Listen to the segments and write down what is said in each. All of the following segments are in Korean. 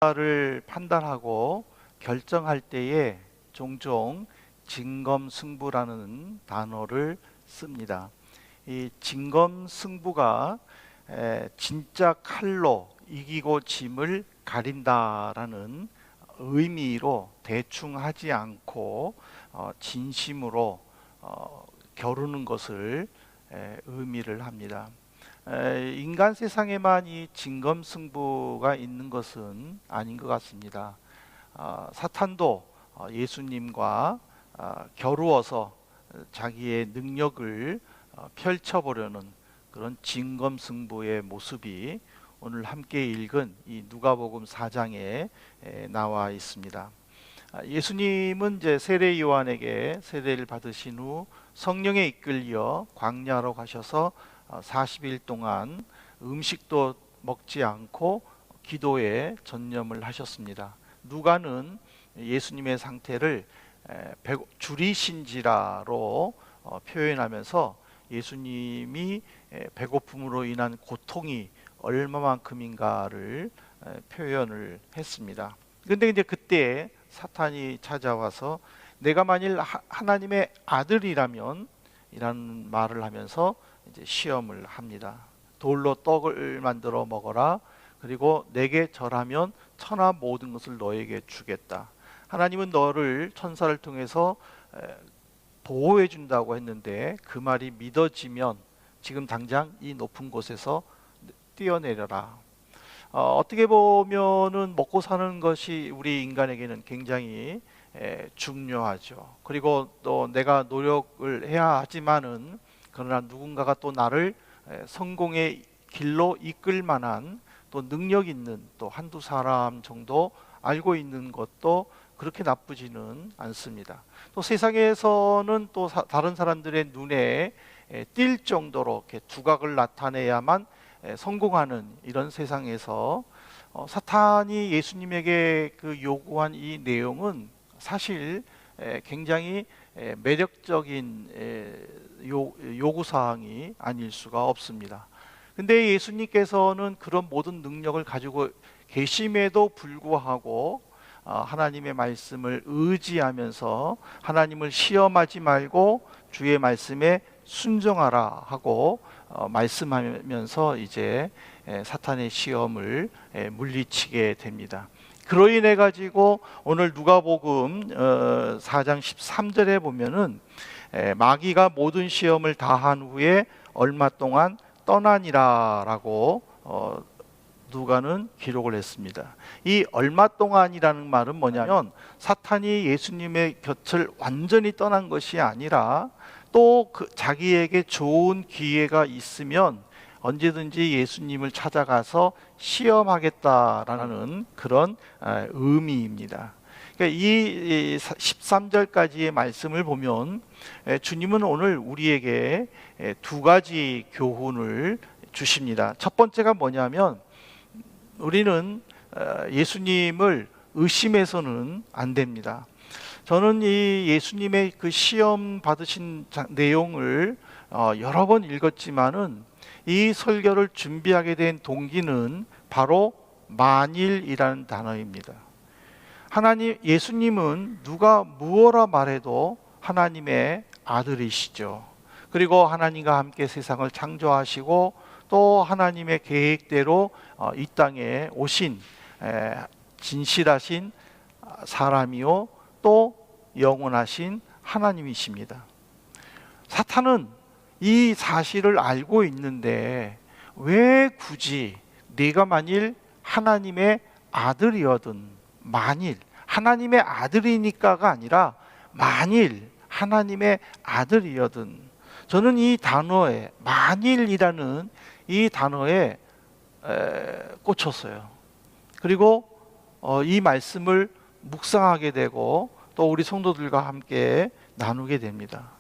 를 판단하고 결정할 때에 종종 진검승부라는 단어를 씁니다. 이 진검승부가 진짜 칼로 이기고 짐을 가린다라는 의미로 대충 하지 않고 진심으로 겨루는 것을 의미를 합니다. 인간 세상에만 이 진검승부가 있는 것은 아닌 것 같습니다. 사탄도 예수님과 겨루어서 자기의 능력을 펼쳐보려는 그런 진검승부의 모습이 오늘 함께 읽은 이 누가복음 4장에 나와 있습니다. 예수님은 이제 세례 요한에게 세례를 받으신 후 성령에 이끌려 광야로 가셔서 40일 동안 음식도 먹지 않고 기도에 전념을 하셨습니다. 누가는 예수님의 상태를 줄이신지라로 표현하면서 예수님이 배고픔으로 인한 고통이 얼마만큼인가를 표현을 했습니다. 그런데 이제 그때 사탄이 찾아와서 내가 만일 하나님의 아들이라면 이라는 말을 하면서 이제 시험을 합니다. 돌로 떡을 만들어 먹어라. 그리고 내게 절하면 천하 모든 것을 너에게 주겠다. 하나님은 너를 천사를 통해서 보호해 준다고 했는데 그 말이 믿어지면 지금 당장 이 높은 곳에서 뛰어내려라. 어떻게 보면은 먹고 사는 것이 우리 인간에게는 굉장히 중요하죠. 그리고 또 내가 노력을 해야 하지만은 그러나 누군가가 또 나를 성공의 길로 이끌 만한 또 능력 있는 또 한두 사람 정도 알고 있는 것도 그렇게 나쁘지는 않습니다. 또 세상에서는 또 다른 사람들의 눈에 띌 정도로 이렇게 두각을 나타내야만 성공하는 이런 세상에서 사탄이 예수님에게 그 요구한 이 내용은 사실 굉장히 매력적인 요구사항이 아닐 수가 없습니다. 근데 예수님께서는 그런 모든 능력을 가지고 계심에도 불구하고 하나님의 말씀을 의지하면서 하나님을 시험하지 말고 주의 말씀에 순종하라 하고 말씀하면서 이제 사탄의 시험을 물리치게 됩니다. 그로 인해 가지고 오늘 누가복음 4장 13절에 보면은 마귀가 모든 시험을 다한 후에 얼마 동안 떠나니라라고 누가는 기록을 했습니다. 이 얼마 동안이라는 말은 뭐냐면 사탄이 예수님의 곁을 완전히 떠난 것이 아니라 또 자기에게 좋은 기회가 있으면 언제든지 예수님을 찾아가서 시험하겠다라는 그런 의미입니다. 그러니까 이 13절까지의 말씀을 보면 주님은 오늘 우리에게 두 가지 교훈을 주십니다. 첫 번째가 뭐냐면 우리는 예수님을 의심해서는 안 됩니다. 저는 이 예수님의 그 시험 받으신 내용을 여러 번 읽었지만은 이 설교를 준비하게 된 동기는 바로 만일이라는 단어입니다. 예수님은 누가 무엇라 말해도 하나님의 아들이시죠. 그리고 하나님과 함께 세상을 창조하시고 또 하나님의 계획대로 이 땅에 오신 진실하신 사람이요 또 영원하신 하나님이십니다. 사탄은 이 사실을 알고 있는데 왜 굳이 네가 만일 하나님의 아들이거든, 만일 하나님의 아들이니까가 아니라 만일 하나님의 아들이거든, 저는 이 단어에 만일이라는 이 단어에 꽂혔어요. 그리고 이 말씀을 묵상하게 되고 또 우리 성도들과 함께 나누게 됩니다.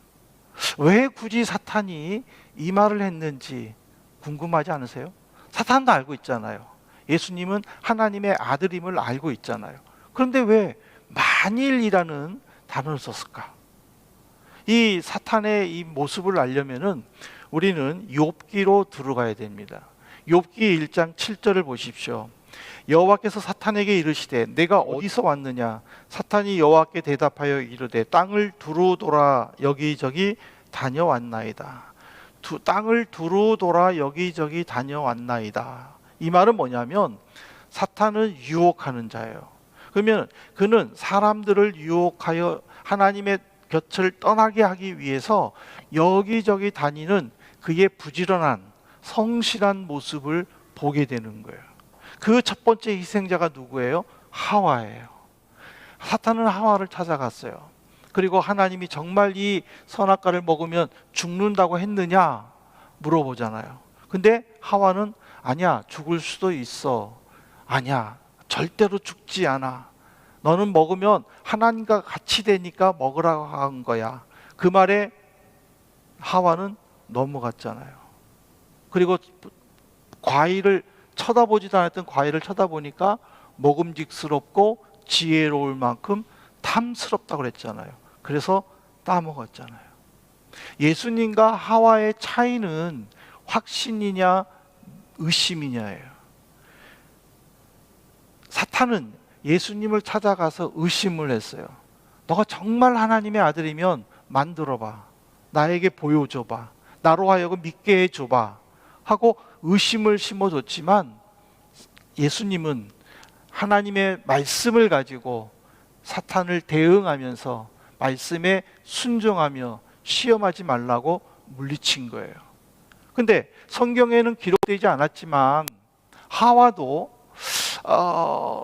왜 굳이 사탄이 이 말을 했는지 궁금하지 않으세요? 사탄도 알고 있잖아요. 예수님은 하나님의 아들임을 알고 있잖아요. 그런데 왜 만일이라는 단어를 썼을까? 이 사탄의 이 모습을 알려면은 우리는 욥기로 들어가야 됩니다. 욥기 1장 7절을 보십시오. 여호와께서 사탄에게 이르시되 내가 어디서 왔느냐? 사탄이 여호와께 대답하여 이르되 땅을 두루 돌아 여기저기 다녀왔나이다. 땅을 두루 돌아 여기저기 다녀왔나이다. 이 말은 뭐냐면 사탄은 유혹하는 자예요. 그러면 그는 사람들을 유혹하여 하나님의 곁을 떠나게 하기 위해서 여기저기 다니는 그의 부지런한 성실한 모습을 보게 되는 거예요. 그 첫 번째 희생자가 누구예요? 하와예요. 사탄은 하와를 찾아갔어요. 그리고 하나님이 정말 이 선악과를 먹으면 죽는다고 했느냐 물어보잖아요. 근데 하와는 아니야, 죽을 수도 있어. 아니야, 절대로 죽지 않아. 너는 먹으면 하나님과 같이 되니까 먹으라고 한 거야. 그 말에 하와는 넘어갔잖아요. 그리고 과일을 쳐다보지도 않았던 과일을 쳐다보니까 먹음직스럽고 지혜로울 만큼 탐스럽다고 그랬잖아요. 그래서 따먹었잖아요. 예수님과 하와의 차이는 확신이냐 의심이냐예요. 사탄은 예수님을 찾아가서 의심을 했어요. 너가 정말 하나님의 아들이면 만들어봐. 나에게 보여줘봐. 나로 하여금 믿게 해줘봐. 하고 의심을 심어줬지만 예수님은 하나님의 말씀을 가지고 사탄을 대응하면서 말씀에 순종하며 시험하지 말라고 물리친 거예요. 근데 성경에는 기록되지 않았지만 하와도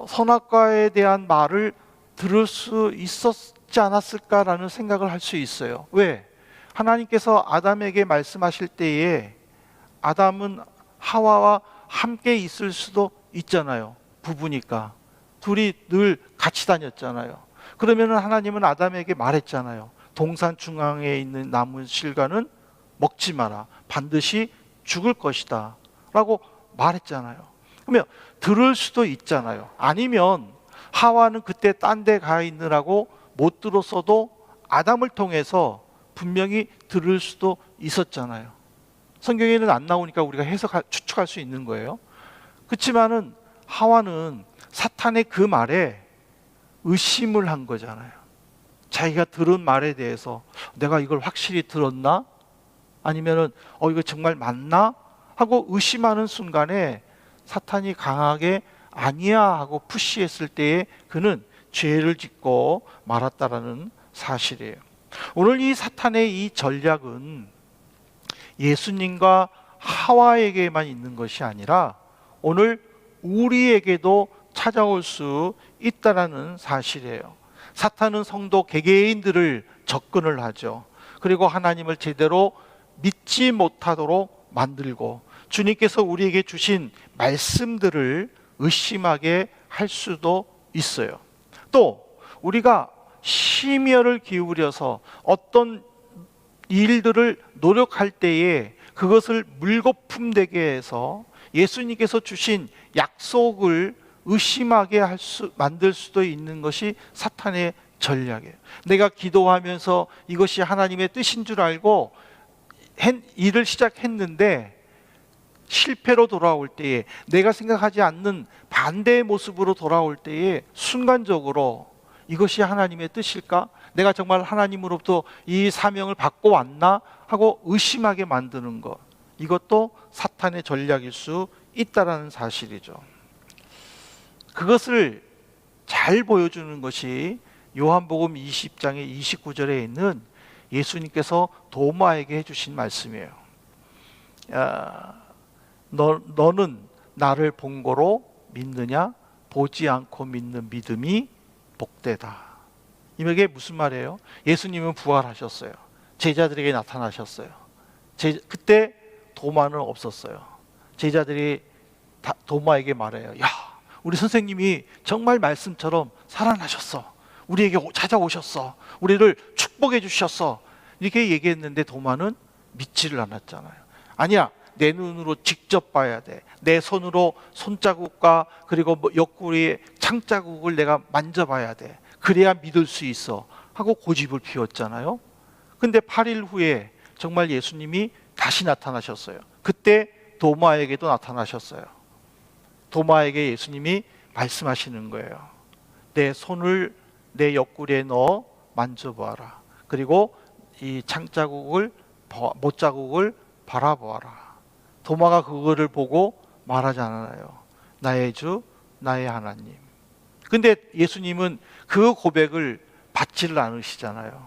선악과에 대한 말을 들을 수 있었지 않았을까라는 생각을 할 수 있어요. 왜? 하나님께서 아담에게 말씀하실 때에 아담은 하와와 함께 있을 수도 있잖아요. 부부니까. 둘이 늘 같이 다녔잖아요. 그러면 하나님은 아담에게 말했잖아요. 동산 중앙에 있는 나무 실과는 먹지 마라. 반드시 죽을 것이다. 라고 말했잖아요. 그러면 들을 수도 있잖아요. 아니면 하와는 그때 딴 데 가 있느라고 못 들었어도 아담을 통해서 분명히 들을 수도 있었잖아요. 성경에는 안 나오니까 우리가 추측할 수 있는 거예요. 그렇지만은 하와는 사탄의 그 말에 의심을 한 거잖아요. 자기가 들은 말에 대해서 내가 이걸 확실히 들었나? 아니면은 이거 정말 맞나? 하고 의심하는 순간에 사탄이 강하게 아니야 하고 푸시했을 때에 그는 죄를 짓고 말았다라는 사실이에요. 오늘 이 사탄의 이 전략은 예수님과 하와에게만 있는 것이 아니라 오늘 우리에게도 찾아올 수 있다라는 사실이에요. 사탄은 성도 개개인들을 접근을 하죠. 그리고 하나님을 제대로 믿지 못하도록 만들고 주님께서 우리에게 주신 말씀들을 의심하게 할 수도 있어요. 또 우리가 심혈을 기울여서 어떤 일들을 노력할 때에 그것을 물거품되게 해서 예수님께서 주신 약속을 의심하게 만들 수도 있는 것이 사탄의 전략이에요. 내가 기도하면서 이것이 하나님의 뜻인 줄 알고 일을 시작했는데 실패로 돌아올 때에, 내가 생각하지 않는 반대의 모습으로 돌아올 때에 순간적으로 이것이 하나님의 뜻일까? 내가 정말 하나님으로부터 이 사명을 받고 왔나? 하고 의심하게 만드는 것, 이것도 사탄의 전략일 수 있다는 사실이죠. 그것을 잘 보여주는 것이 요한복음 20장의 29절에 있는 예수님께서 도마에게 해주신 말씀이에요. 너는 나를 본 거로 믿느냐? 보지 않고 믿는 믿음이 복되다. 이게 무슨 말이에요? 예수님은 부활하셨어요. 제자들에게 나타나셨어요. 그때 도마는 없었어요. 제자들이 도마에게 말해요. 야, 우리 선생님이 정말 말씀처럼 살아나셨어. 우리에게 찾아오셨어. 우리를 축복해 주셨어. 이렇게 얘기했는데 도마는 믿지를 않았잖아요. 아니야, 내 눈으로 직접 봐야 돼. 내 손으로 손자국과 그리고 옆구리의 창자국을 내가 만져봐야 돼. 그래야 믿을 수 있어 하고 고집을 피웠잖아요. 근데 8일 후에 정말 예수님이 다시 나타나셨어요. 그때 도마에게도 나타나셨어요. 도마에게 예수님이 말씀하시는 거예요. 내 손을 내 옆구리에 넣어 만져보아라. 그리고 이 장자국을 못자국을 바라보아라. 도마가 그거를 보고 말하지 않아요. 나의 주, 나의 하나님. 근데 예수님은 그 고백을 받지를 않으시잖아요.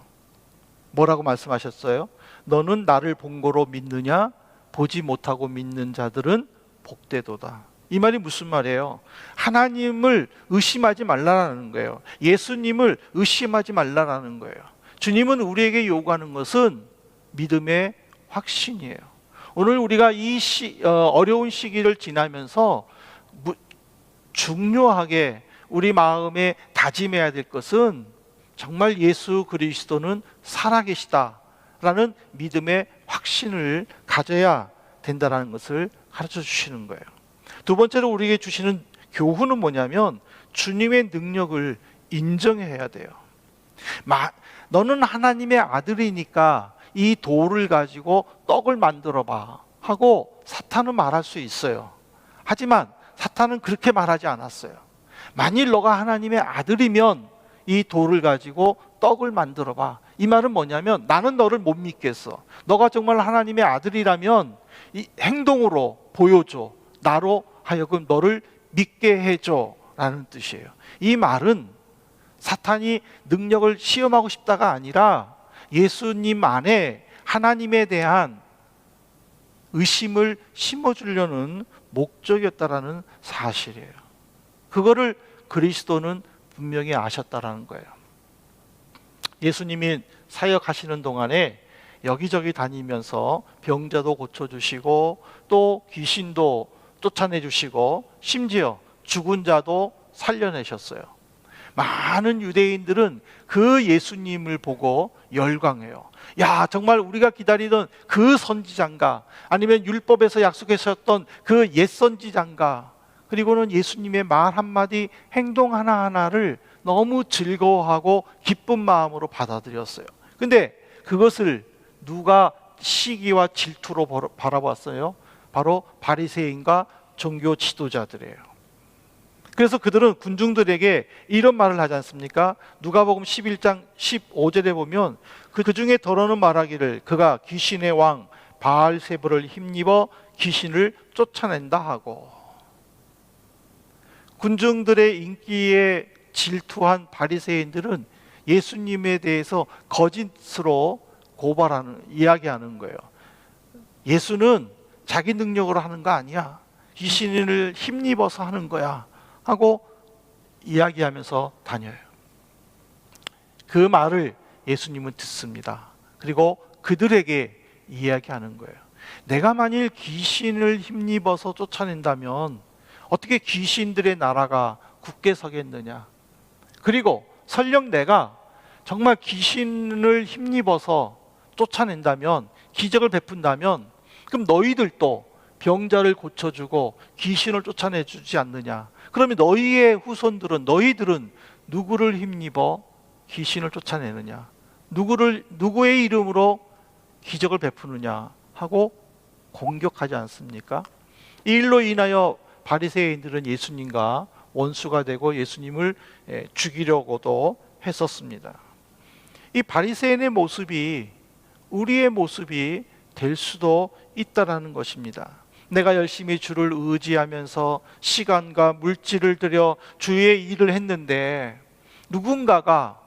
뭐라고 말씀하셨어요? 너는 나를 본 거로 믿느냐? 보지 못하고 믿는 자들은 복되도다. 이 말이 무슨 말이에요? 하나님을 의심하지 말라라는 거예요. 예수님을 의심하지 말라라는 거예요. 주님은 우리에게 요구하는 것은 믿음의 확신이에요. 오늘 우리가 이 어려운 시기를 지나면서 중요하게 우리 마음에 다짐해야 될 것은 정말 예수 그리스도는 살아계시다라는 믿음의 확신을 가져야 된다는 것을 가르쳐 주시는 거예요. 두 번째로 우리에게 주시는 교훈은 뭐냐면 주님의 능력을 인정해야 돼요. 너는 하나님의 아들이니까 이 돌을 가지고 떡을 만들어 봐 하고 사탄은 말할 수 있어요. 하지만 사탄은 그렇게 말하지 않았어요. 만일 너가 하나님의 아들이면 이 돌을 가지고 떡을 만들어 봐. 이 말은 뭐냐면 나는 너를 못 믿겠어. 너가 정말 하나님의 아들이라면 이 행동으로 보여줘. 나로 하여금 너를 믿게 해줘 라는 뜻이에요. 이 말은 사탄이 능력을 시험하고 싶다가 아니라 예수님 안에 하나님에 대한 의심을 심어주려는 목적이었다라는 사실이에요. 그거를 그리스도는 분명히 아셨다라는 거예요. 예수님이 사역하시는 동안에 여기저기 다니면서 병자도 고쳐주시고 또 귀신도 쫓아내주시고 심지어 죽은 자도 살려내셨어요. 많은 유대인들은 그 예수님을 보고 열광해요. 야, 정말 우리가 기다리던 그 선지자인가? 아니면 율법에서 약속하셨던 그 옛 선지자인가? 그리고는 예수님의 말 한마디, 행동 하나하나를 너무 즐거워하고 기쁜 마음으로 받아들였어요. 근데 그것을 누가 시기와 질투로 바라봤어요? 바로 바리새인과 종교 지도자들이에요. 그래서 그들은 군중들에게 이런 말을 하지 않습니까? 누가복음 11장 15절에 보면 그 중에 더러는 말하기를 그가 귀신의 왕 바알세불을 힘입어 귀신을 쫓아낸다 하고, 군중들의 인기에 질투한 바리새인들은 예수님에 대해서 거짓으로 이야기하는 거예요. 예수는 자기 능력으로 하는 거 아니야. 귀신을 힘입어서 하는 거야 하고 이야기하면서 다녀요. 그 말을 예수님은 듣습니다. 그리고 그들에게 이야기하는 거예요. 내가 만일 귀신을 힘입어서 쫓아낸다면 어떻게 귀신들의 나라가 굳게 서겠느냐. 그리고 설령 내가 정말 귀신을 힘입어서 쫓아낸다면, 기적을 베푼다면, 그럼 너희들도 병자를 고쳐주고 귀신을 쫓아내주지 않느냐. 그러면 너희들은 누구를 힘입어 귀신을 쫓아내느냐, 누구의 이름으로 기적을 베푸느냐 하고 공격하지 않습니까? 이 일로 인하여 바리새인들은 예수님과 원수가 되고 예수님을 죽이려고도 했었습니다. 이 바리새인의 모습이 우리의 모습이 될 수도 있다라는 것입니다. 내가 열심히 주를 의지하면서 시간과 물질을 들여 주의 일을 했는데 누군가가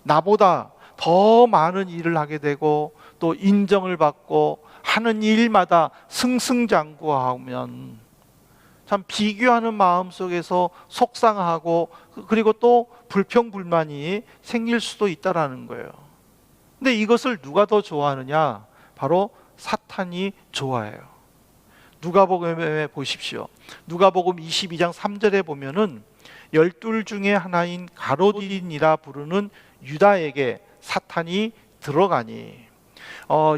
나보다 더 많은 일을 하게 되고 또 인정을 받고 하는 일마다 승승장구하면 참 비교하는 마음 속에서 속상하고 그리고 또 불평불만이 생길 수도 있다라는 거예요. 근데 이것을 누가 더 좋아하느냐? 바로 사탄이 좋아해요. 누가복음에 보십시오. 누가복음 22장 3절에 보면은 12 중에 하나인 가롯인이라 부르는 유다에게 사탄이 들어가니,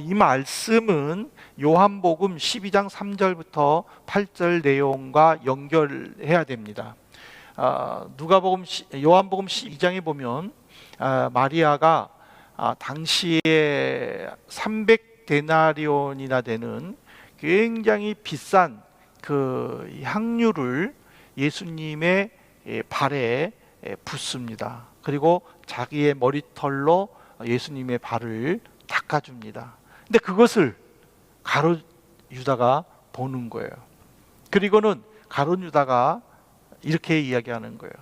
이 말씀은 요한복음 12장 3절부터 8절 내용과 연결해야 됩니다. 요한복음 12장에 보면 마리아가 당시에 300데나리온이나 되는 굉장히 비싼 그 향유를 예수님의 발에 붓습니다. 그리고 자기의 머리털로 예수님의 발을 닦아줍니다. 근데 그것을 가룟 유다가 보는 거예요. 그리고는 가룟 유다가 이렇게 이야기하는 거예요.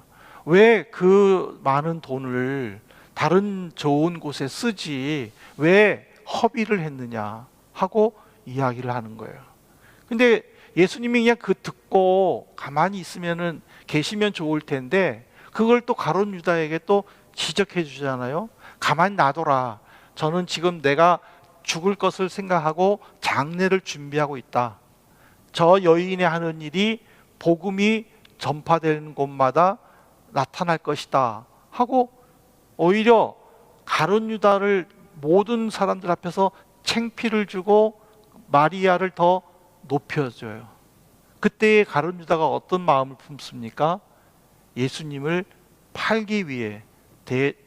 왜 그 많은 돈을 다른 좋은 곳에 쓰지 왜 허비를 했느냐 하고 이야기를 하는 거예요. 근데 예수님이 그냥 그 듣고 가만히 있으면은 계시면 좋을 텐데 그걸 또 가룟 유다에게 또 지적해 주잖아요. 가만히 놔둬라. 저는 지금 내가 죽을 것을 생각하고 장례를 준비하고 있다. 저 여인이 하는 일이 복음이 전파되는 곳마다 나타날 것이다 하고 오히려 가룟 유다를 모든 사람들 앞에서 창피를 주고 마리아를 더 높여줘요. 그때의 가룟 유다가 어떤 마음을 품습니까? 예수님을 팔기 위해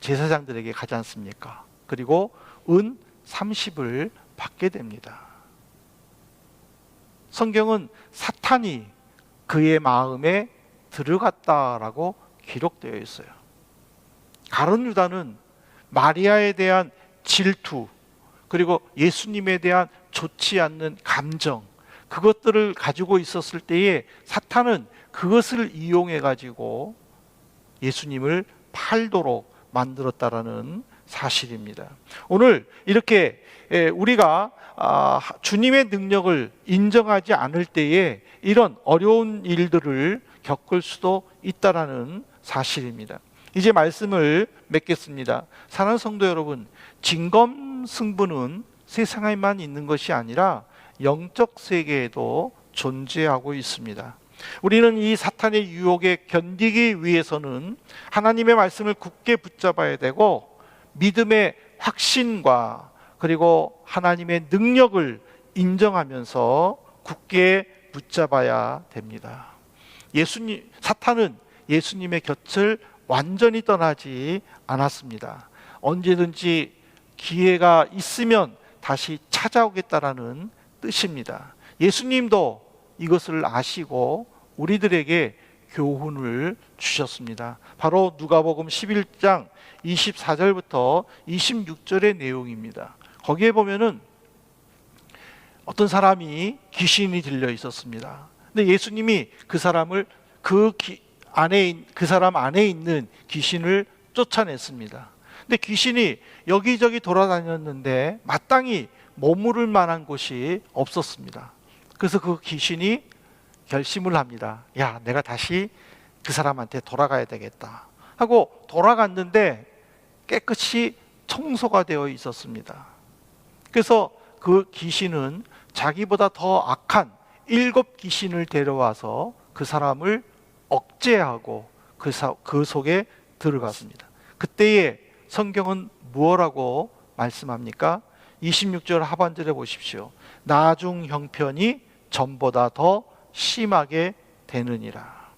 제사장들에게 가지 않습니까? 그리고 은 30을 받게 됩니다. 성경은 사탄이 그의 마음에 들어갔다라고 기록되어 있어요. 가룟 유다는 마리아에 대한 질투, 그리고 예수님에 대한 좋지 않는 감정, 그것들을 가지고 있었을 때에 사탄은 그것을 이용해 가지고 예수님을 팔도록 만들었다라는 사실입니다. 오늘 이렇게 우리가 주님의 능력을 인정하지 않을 때에 이런 어려운 일들을 겪을 수도 있다라는 사실입니다. 이제 말씀을 맺겠습니다. 사랑하는 성도 여러분, 진검승부는 세상에만 있는 것이 아니라 영적 세계에도 존재하고 있습니다. 우리는 이 사탄의 유혹에 견디기 위해서는 하나님의 말씀을 굳게 붙잡아야 되고 믿음의 확신과 그리고 하나님의 능력을 인정하면서 굳게 붙잡아야 됩니다. 사탄은 예수님의 곁을 완전히 떠나지 않았습니다. 언제든지 기회가 있으면 다시 찾아오겠다라는 뜻입니다. 예수님도 이것을 아시고 우리들에게 교훈을 주셨습니다. 바로 누가복음 11장 24절부터 26절의 내용입니다. 거기에 보면은 어떤 사람이 귀신이 들려 있었습니다. 근데 예수님이 그 사람을 그 사람 안에 있는 귀신을 쫓아냈습니다. 근데 귀신이 여기저기 돌아다녔는데 마땅히 머무를 만한 곳이 없었습니다. 그래서 그 귀신이 결심을 합니다. 야, 내가 다시 그 사람한테 돌아가야 되겠다 하고 돌아갔는데 깨끗이 청소가 되어 있었습니다. 그래서 그 귀신은 자기보다 더 악한 7 귀신을 데려와서 그 사람을 억제하고 그 속에 들어갔습니다. 그때에 성경은 무엇라고 말씀합니까? 26절 하반절에 보십시오. 나중 형편이 전보다 더 심하게 되느니라.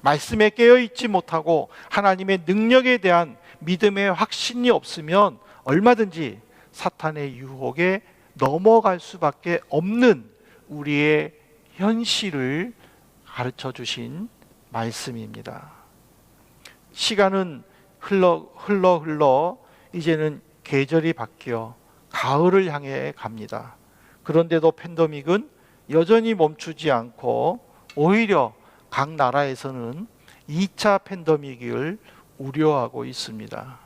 말씀에 깨어있지 못하고 하나님의 능력에 대한 믿음의 확신이 없으면 얼마든지 사탄의 유혹에 넘어갈 수밖에 없는 우리의 현실을 가르쳐 주신 말씀입니다. 시간은 흘러 이제는 계절이 바뀌어 가을을 향해 갑니다. 그런데도 팬데믹은 여전히 멈추지 않고 오히려 각 나라에서는 2차 팬데믹을 우려하고 있습니다.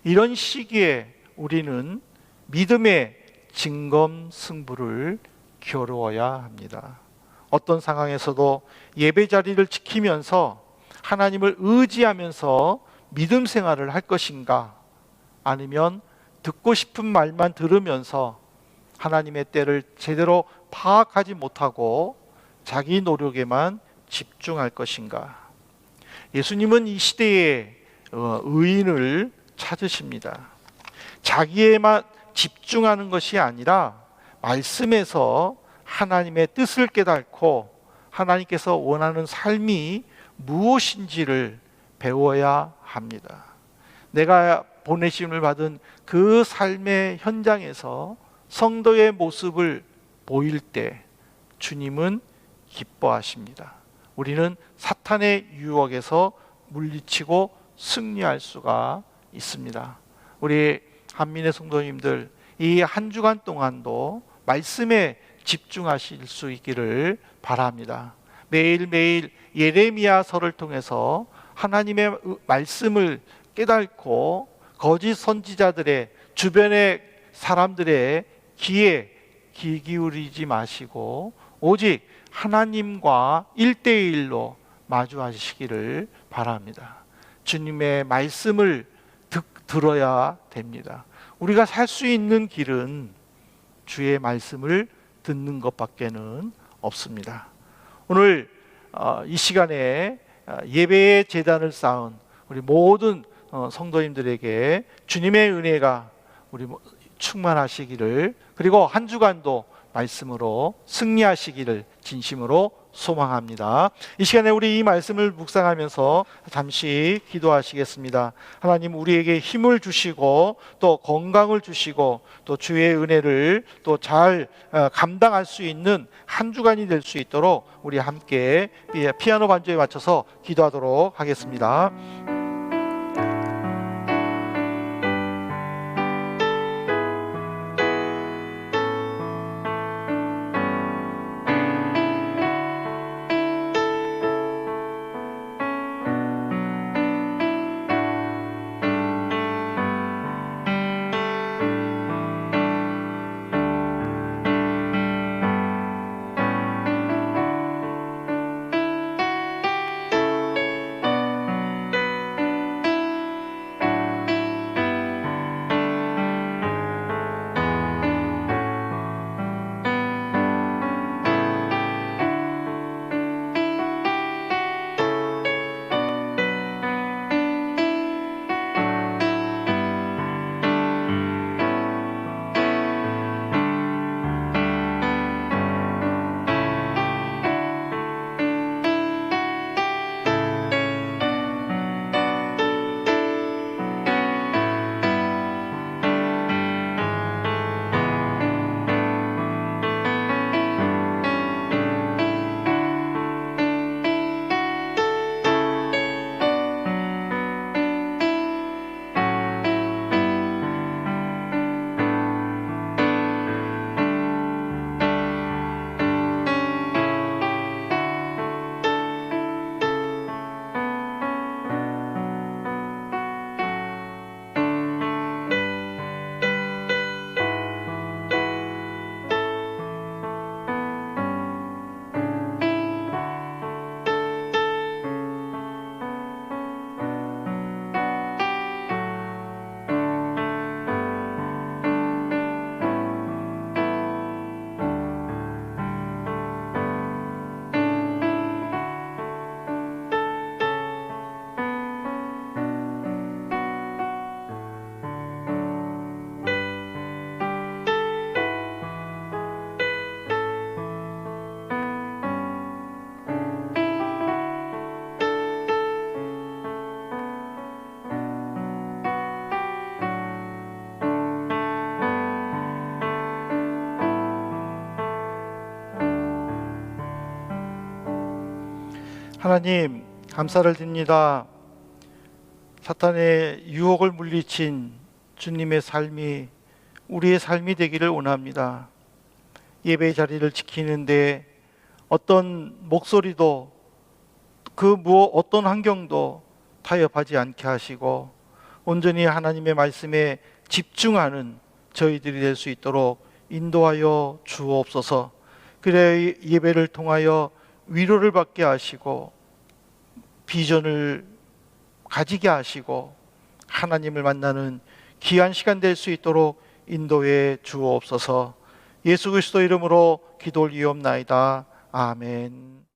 이런 시기에 우리는 믿음의 진검승부를 겨루어야 합니다. 어떤 상황에서도 예배 자리를 지키면서 하나님을 의지하면서 믿음 생활을 할 것인가, 아니면 듣고 싶은 말만 들으면서 하나님의 때를 제대로 파악하지 못하고 자기 노력에만 집중할 것인가. 예수님은 이 시대에 의인을 찾으십니다. 자기에만 집중하는 것이 아니라 말씀에서 하나님의 뜻을 깨닫고 하나님께서 원하는 삶이 무엇인지를 배워야 합니다. 내가 보내심을 받은 그 삶의 현장에서 성도의 모습을 보일 때 주님은 기뻐하십니다. 우리는 사탄의 유혹에서 물리치고 승리할 수가 있습니다. 우리 한민의 성도님들, 이 한 주간 동안도 말씀에 집중하실 수 있기를 바랍니다. 매일매일 예레미야서를 통해서 하나님의 말씀을 깨닫고 거짓 선지자들의 주변의 사람들의 귀에 귀 기울이지 마시고 오직 하나님과 1대1로 마주하시기를 바랍니다. 주님의 말씀을 들어야 됩니다. 우리가 살 수 있는 길은 주의 말씀을 듣는 것밖에는 없습니다. 오늘 이 시간에 예배의 제단을 쌓은 우리 모든 성도님들에게 주님의 은혜가 우리 충만하시기를, 그리고 한 주간도 말씀으로 승리하시기를 진심으로 소망합니다. 이 시간에 우리 이 말씀을 묵상하면서 잠시 기도하시겠습니다. 하나님, 우리에게 힘을 주시고 또 건강을 주시고 또 주의 은혜를 또 잘 감당할 수 있는 한 주간이 될 수 있도록 우리 함께 피아노 반주에 맞춰서 기도하도록 하겠습니다. 하나님, 감사를 드립니다. 사탄의 유혹을 물리친 주님의 삶이 우리의 삶이 되기를 원합니다. 예배의 자리를 지키는데 어떤 목소리도 어떤 환경도 타협하지 않게 하시고 온전히 하나님의 말씀에 집중하는 저희들이 될 수 있도록 인도하여 주옵소서. 그래 예배를 통하여 위로를 받게 하시고 비전을 가지게 하시고 하나님을 만나는 귀한 시간 될 수 있도록 인도해 주옵소서. 예수 그리스도 이름으로 기도 올리옵나이다. 아멘.